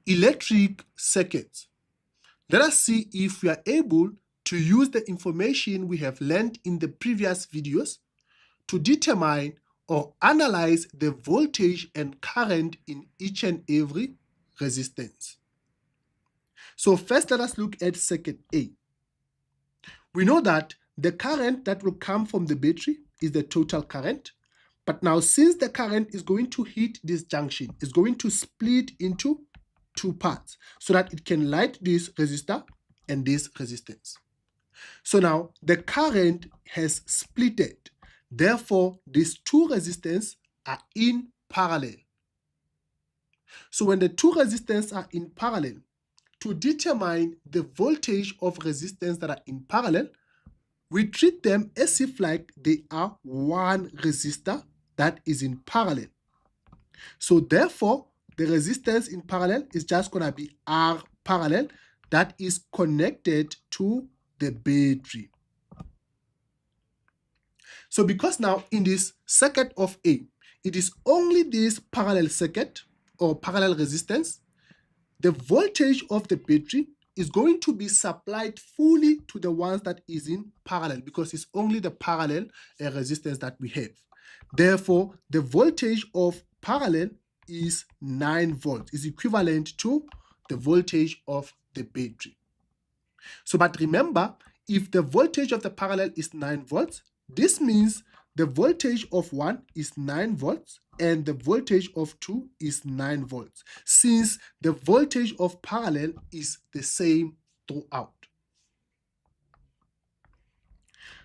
electric circuits. Let us see if we are able to use the information we have learned in the previous videos to determine or analyze the voltage and current in each and every resistance. So first, let us look at circuit A. We know that the current that will come from the battery is the total current. But now, since the current is going to hit this junction, it's going to split into two parts so that it can light this resistor and this resistance. So now the current has splitted. Therefore, these two resistors are in parallel. So when the two resistors are in parallel, to determine the voltage of resistors that are in parallel, we treat them as if like they are one resistor that is in parallel. So therefore, the resistance in parallel is just going to be R parallel that is connected to the battery. So because now in this circuit of A, it is only this parallel circuit or parallel resistance, the voltage of the battery is going to be supplied fully to the ones that is in parallel because it's only the parallel resistance that we have. Therefore, the voltage of parallel is 9 volts, is equivalent to the voltage of the battery. So, but remember, if the voltage of the parallel is 9 volts, this means the voltage of 1 is 9 volts and the voltage of 2 is 9 volts, since the voltage of parallel is the same throughout.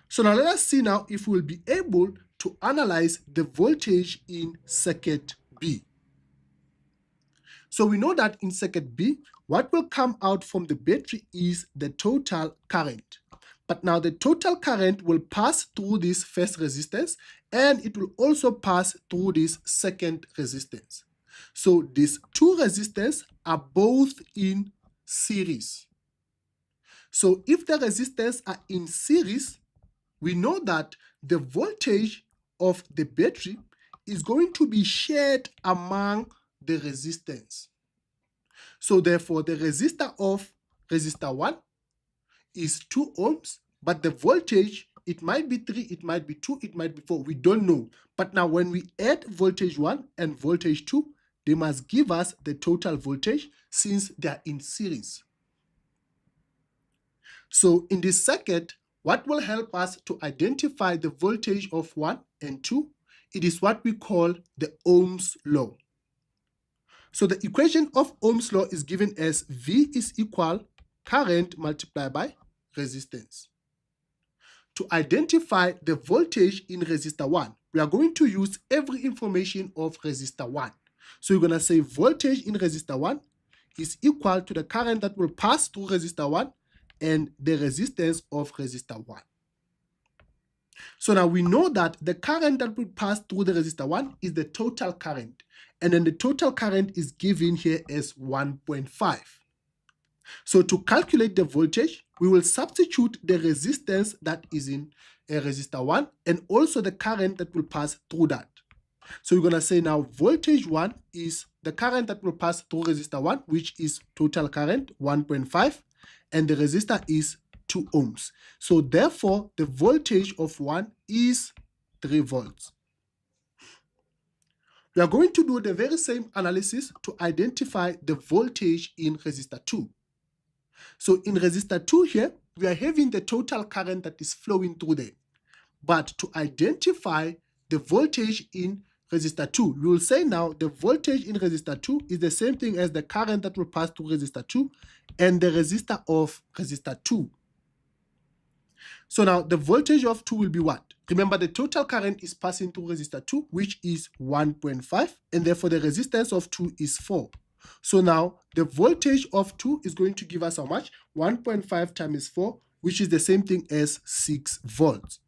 So now let us see now if we will be able to analyze the voltage in circuit B. So we know that in circuit B, what will come out from the battery is the total current. But now the total current will pass through this first resistance and it will also pass through this second resistance. So these two resistors are both in series. So if the resistors are in series, we know that the voltage of the battery is going to be shared among the resistance. So therefore, the resistor of resistor 1 is 2 ohms, but the voltage, it might be 3, it might be 2, it might be 4, we don't know. But now when we add voltage 1 and voltage 2, they must give us the total voltage since they are in series. So in this circuit, what will help us to identify the voltage of 1 and 2? It is what we call the Ohm's law. So the equation of Ohm's law is given as V is equal current multiplied by resistance. To identify the voltage in resistor 1, we are going to use every information of resistor 1. So you're going to say voltage in resistor 1 is equal to the current that will pass through resistor 1 and the resistance of resistor 1. So now we know that the current that will pass through the resistor 1 is the total current. And then the total current is given here as 1.5. So to calculate the voltage, we will substitute the resistance that is in a resistor 1 and also the current that will pass through that. So we're going to say now voltage 1 is the current that will pass through resistor 1, which is total current 1.5, and the resistor is 2 ohms. So therefore, the voltage of 1 is 3 volts. We are going to do the very same analysis to identify the voltage in resistor 2. So in resistor 2 here, we are having the total current that is flowing through there. But to identify the voltage in resistor 2, we will say now the voltage in resistor 2 is the same thing as the current that will pass through resistor 2 and the resistor of resistor 2. So now the voltage of 2 will be what? Remember, the total current is passing through resistor 2, which is 1.5, and therefore the resistance of 2 is 4. So now the voltage of 2 is going to give us how much? 1.5 times 4, which is the same thing as 6 volts.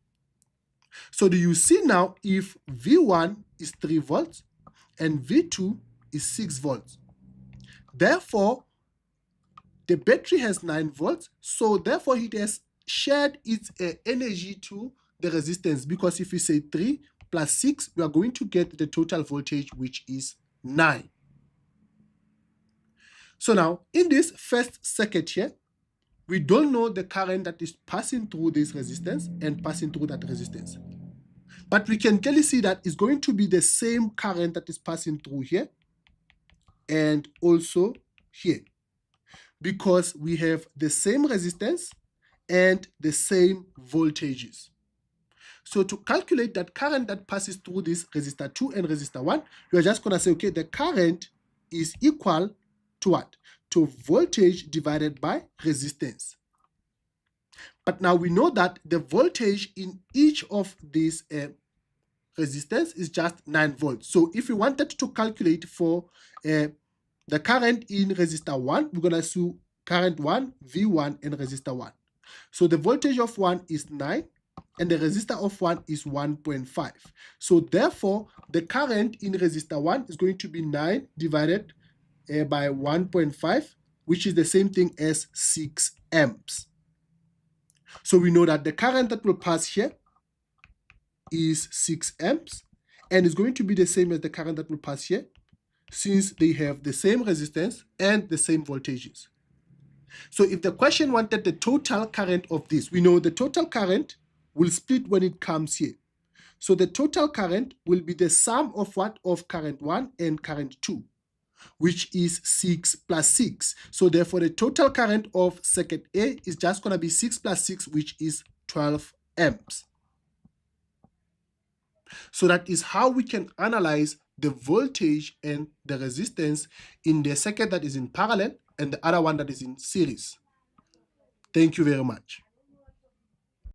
So do you see now if V1 is 3 volts and V2 is 6 volts? Therefore, the battery has 9 volts, so therefore it has shared its energy to the resistance, because if we say 3 plus 6, we are going to get the total voltage, which is 9. So now, in this first circuit here, we don't know the current that is passing through this resistance and passing through that resistance. But we can clearly see that it's going to be the same current that is passing through here and also here, because we have the same resistance and the same voltages. So to calculate that current that passes through this resistor 2 and resistor 1, you are just going to say, okay, the current is equal to what? To voltage divided by resistance. But now we know that the voltage in each of these resistance is just 9 volts. So if we wanted to calculate for the current in resistor 1, we're going to do current 1, V1, and resistor 1. So the voltage of 1 is 9, and the resistor of 1 is 1.5. So therefore, the current in resistor 1 is going to be 9 divided by 1.5, which is the same thing as 6 amps. So we know that the current that will pass here is 6 amps, and it's going to be the same as the current that will pass here, since they have the same resistance and the same voltages. So if the question wanted the total current of this, we know the total current will split when it comes here. So the total current will be the sum of what? Of current 1 and current 2, which is 6 plus 6. So therefore the total current of circuit A is just going to be 6 plus 6, which is 12 amps. So that is how we can analyze the voltage and the resistance in the circuit that is in parallel and the other one that is in series. Thank you very much.